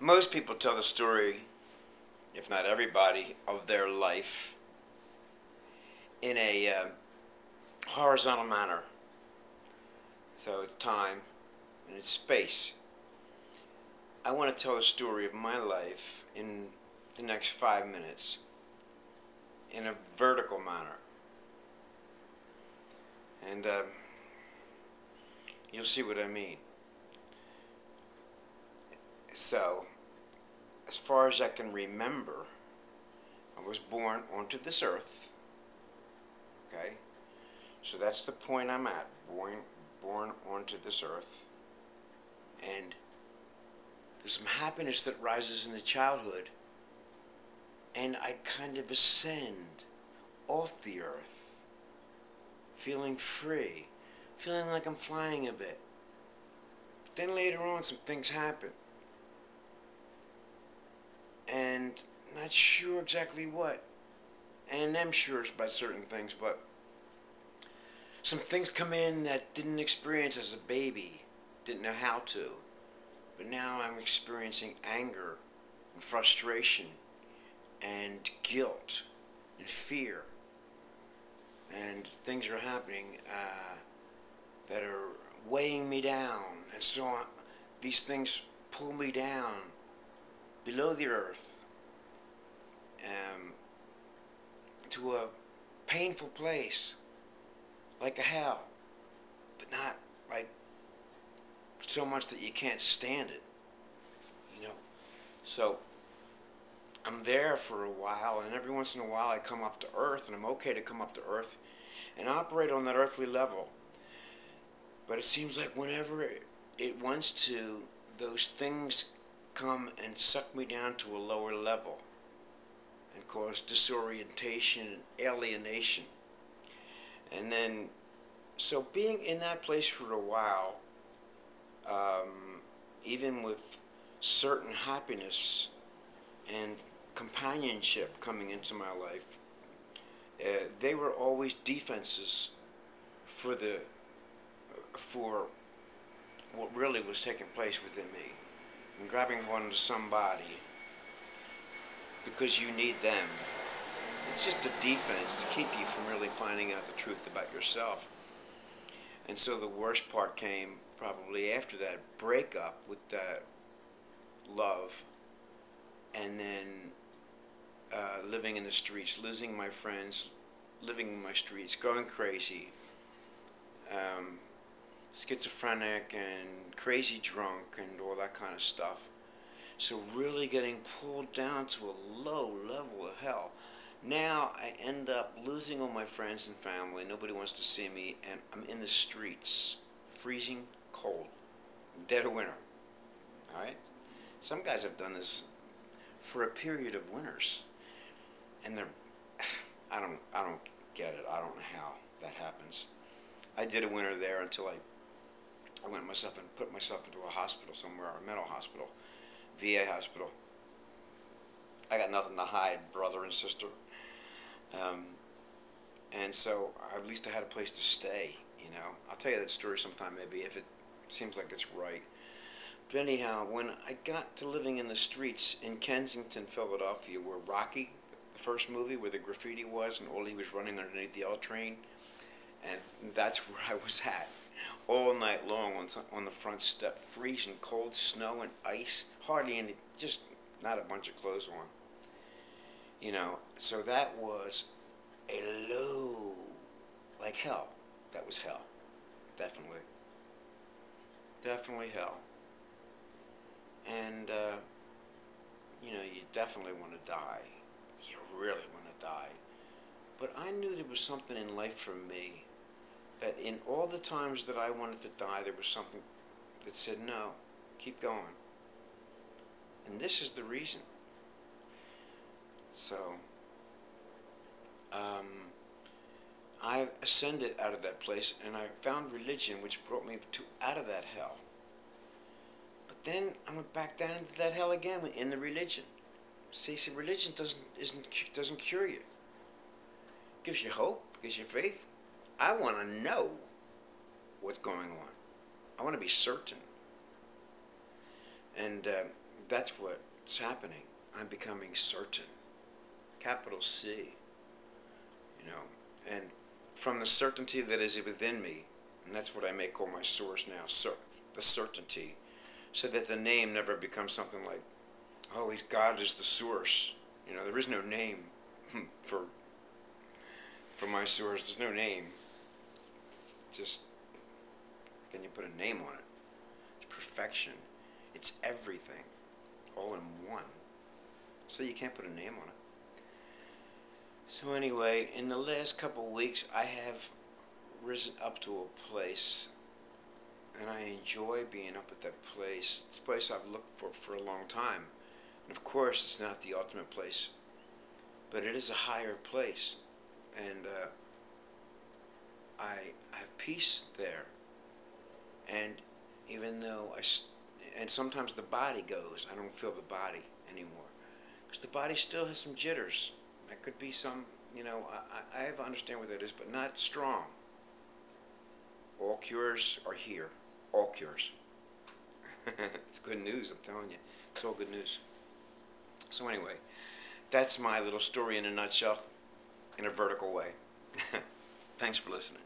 Most people tell the story, if not everybody, of their life in a horizontal manner. So it's time and it's space. I want to tell the story of my life in the next 5 minutes in a vertical manner. And you'll see what I mean. So, as far as I can remember, I was born onto this earth. Okay? So that's the point I'm at. Born onto this earth. And there's some happiness that rises in the childhood. And I kind of ascend off the earth. Feeling free. Feeling like I'm flying a bit. But then later on some things happen. And not sure exactly what. And I'm sure about certain things, but some things come in that didn't experience as a baby. Didn't know how to. But now I'm experiencing anger and frustration and guilt and fear. And things are happening that are weighing me down. And so on. These things pull me down below the earth to a painful place, like a hell, but not like so much that you can't stand it, you know. So I'm there for a while, and every once in a while I come up to earth, and I'm okay to come up to earth and operate on that earthly level. But it seems like whenever it wants to, those things come and suck me down to a lower level and cause disorientation and alienation. And then, so being in that place for a while, even with certain happiness and companionship coming into my life, they were always defenses for what really was taking place within me. And grabbing onto somebody because you need them. It's just a defense to keep you from really finding out the truth about yourself. And so the worst part came probably after that breakup with that love, and then living in the streets, losing my friends, living in my streets, going crazy, schizophrenic and crazy drunk and all that kind of stuff. So really getting pulled down to a low level of hell. Now I end up losing all my friends and family. Nobody wants to see me, and I'm in the streets, freezing cold, dead of winter. All right. Some guys have done this for a period of winters, and they're I don't get it. I don't know how that happens. I did a winter there until I went myself and put myself into a hospital somewhere, a mental hospital, VA hospital. I got nothing to hide, brother and sister. And so at least I had a place to stay, you know. I'll tell you that story sometime maybe if it seems like it's right. But anyhow, when I got to living in the streets in Kensington, Philadelphia, where Rocky, the first movie, where the graffiti was and all he was running underneath the L train, and that's where I was at all night long on the front step, freezing cold, snow and ice, hardly any, just not a bunch of clothes on. You know, so that was a low, like hell. That was hell, definitely. Definitely hell. And, you know, you definitely want to die. You really want to die. But I knew there was something in life for me, that in all the times that I wanted to die, there was something that said, no, keep going. And this is the reason. So, I ascended out of that place, and I found religion, which brought me out of that hell. But then I went back down into that hell again in the religion. See, religion doesn't cure you. It gives you hope, gives you faith. I want to know what's going on. I want to be certain. And that's what's happening. I'm becoming certain. Capital C. You know, and from the certainty that is within me, and that's what I may call my source now, the certainty, so that the name never becomes something like, oh, God is the source. You know, there is no name for my source. There's no name. Just, can you put a name on it? It's perfection. It's everything, all in one. So you can't put a name on it. So anyway, in the last couple of weeks, I have risen up to a place, and I enjoy being up at that place. It's a place I've looked for a long time. And of course, it's not the ultimate place, but it is a higher place. And I have peace there. And even though and sometimes the body goes, I don't feel the body anymore. Because the body still has some jitters. That could be some, you know, I have to understand what that is, but not strong. All cures are here. All cures. It's good news, I'm telling you. It's all good news. So anyway, that's my little story in a nutshell, in a vertical way. Thanks for listening.